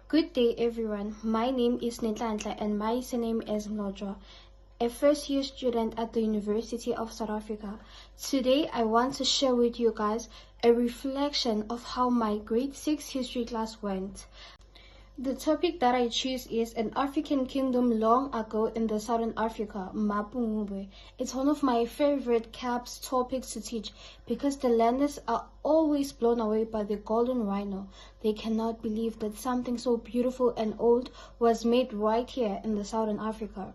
Good day everyone, my name is Netlantla and my surname is Mlodra, a first-year student at the University of South Africa. Today I want to share with you guys a reflection of how my grade 6 history class went. The topic that I choose is an African kingdom long ago in the Southern Africa, Mapungubwe. It's one of my favorite CAPS topics to teach because the learners are always blown away by the golden rhino. They cannot believe that something so beautiful and old was made right here in the Southern Africa.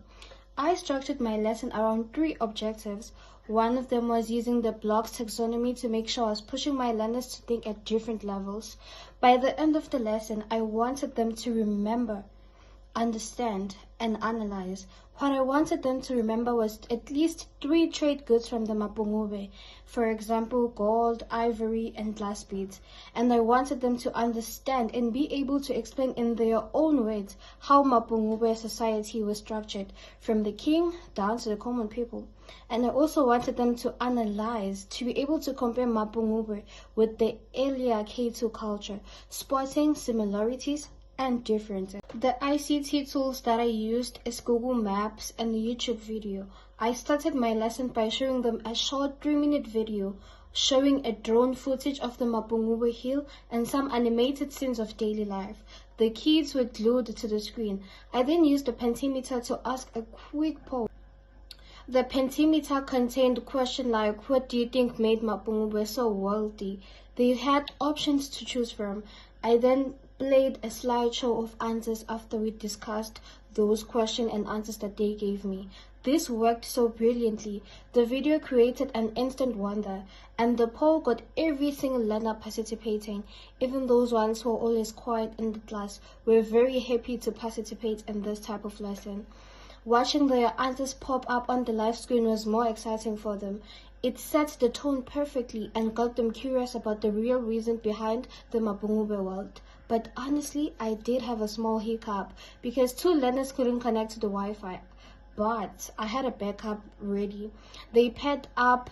I structured my lesson around 3 objectives. One of them was using the block's taxonomy to make sure I was pushing my learners to think at different levels. By the end of the lesson, I wanted them to remember, understand, and analyze. What I wanted them to remember was at least 3 trade goods from the Mapungubwe, for example, gold, ivory, and glass beads. And I wanted them to understand and be able to explain in their own words how Mapungubwe society was structured, from the king down to the common people. And I also wanted them to analyze, to be able to compare Mapungubwe with the earlier K2 culture, spotting similarities and differences. The ICT tools that I used is Google Maps and a YouTube video. I started my lesson by showing them a short 3-minute video showing a drone footage of the Mapungubwe Hill and some animated scenes of daily life. The kids were glued to the screen. I then used the Pentimeter to ask a quick poll. The Pentimeter contained questions like, what do you think made Mapungubwe so wealthy? They had options to choose from. I then played a slideshow of answers after we discussed those questions and answers that they gave me. This worked so brilliantly. The video created an instant wonder, and the poll got every single learner participating. Even those ones who were always quiet in the class were very happy to participate in this type of lesson. Watching their answers pop up on the live screen was more exciting for them. It set the tone perfectly and got them curious about the real reason behind the Mapungubwe world. But honestly, I did have a small hiccup because 2 learners couldn't connect to the Wi-Fi. But I had a backup ready. They paired up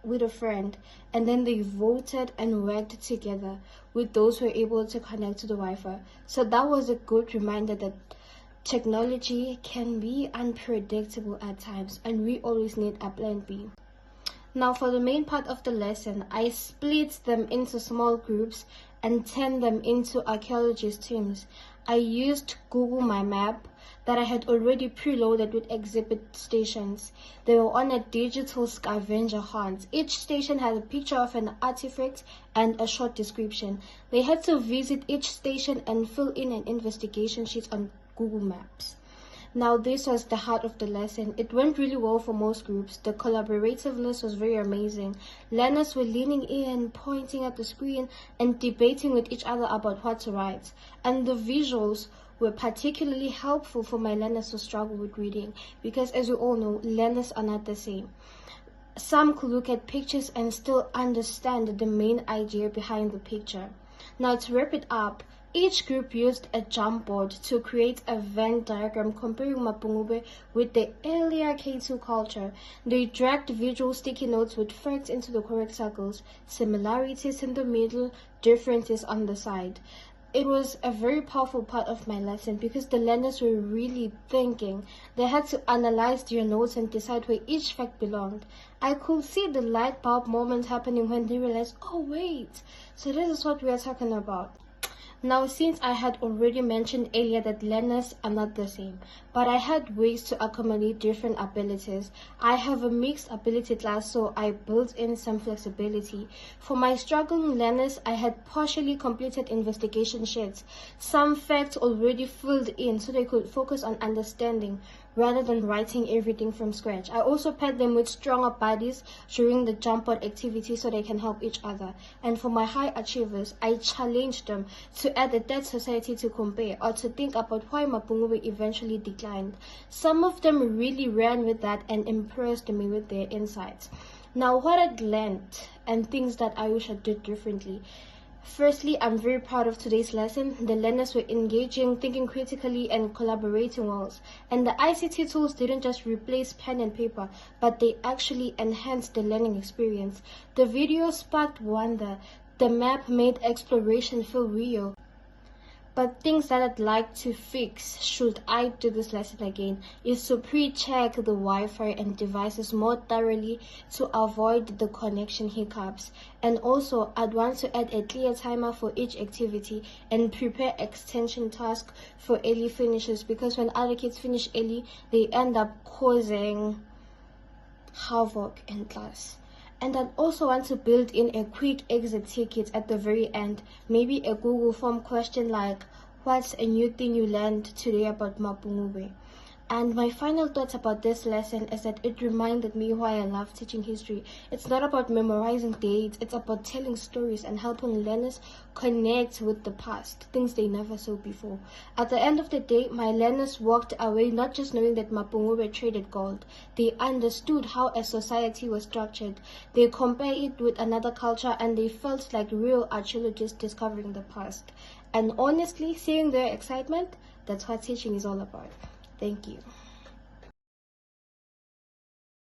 with a friend and then they voted and worked together with those who were able to connect to the Wi-Fi. So that was a good reminder that technology can be unpredictable at times and we always need a plan B. Now for the main part of the lesson, I split them into small groups and turned them into archaeologist teams. I used Google My Map that I had already preloaded with exhibit stations. They were on a digital scavenger hunt. Each station had a picture of an artifact and a short description. They had to visit each station and fill in an investigation sheet on Google Maps. Now this was the heart of the lesson. It went really well for most groups. The collaborativeness was very amazing. Learners were leaning in, pointing at the screen, and debating with each other about what to write. And the visuals were particularly helpful for my learners who struggle with reading, because as you all know, learners are not the same. Some could look at pictures and still understand the main idea behind the picture. Now to wrap it up, each group used a jump board to create a Venn diagram comparing Mapungubwe with the earlier K2 culture. They dragged visual sticky notes with facts into the correct circles, similarities in the middle, differences on the side. It was a very powerful part of my lesson because the learners were really thinking. They had to analyze their notes and decide where each fact belonged. I could see the light bulb moment happening when they realized, oh wait, so this is what we are talking about. Now, since I had already mentioned earlier that learners are not the same, but I had ways to accommodate different abilities. I have a mixed ability class, so I built in some flexibility. For my struggling learners, I had partially completed investigation sheets. Some facts already filled in so they could focus on understanding rather than writing everything from scratch. I also paired them with stronger buddies during the jump board activity so they can help each other. And for my high achievers, I challenged them to add a third society to compare or to think about why Mapungubwe eventually declined. Some of them really ran with that and impressed me with their insights. Now, what I'd learned and things that I wish I did differently. Firstly, I'm very proud of today's lesson. The learners were engaging, thinking critically, and collaborating well. And the ICT tools didn't just replace pen and paper, but they actually enhanced the learning experience. The video sparked wonder. The map made exploration feel real. But things that I'd like to fix should I do this lesson again is to pre-check the Wi-Fi and devices more thoroughly to avoid the connection hiccups. And also I'd want to add a clear timer for each activity and prepare extension tasks for early finishes, because when other kids finish early, they end up causing havoc in class. And I'd also want to build in a quick exit ticket at the very end, maybe a Google form question like, what's a new thing you learned today about Mapungubwe? And my final thoughts about this lesson is that it reminded me why I love teaching history. It's not about memorizing dates, it's about telling stories and helping learners connect with the past, things they never saw before. At the end of the day, my learners walked away not just knowing that Mapungubwe traded gold, they understood how a society was structured, they compared it with another culture, and they felt like real archaeologists discovering the past. And honestly, seeing their excitement, that's what teaching is all about. Thank you.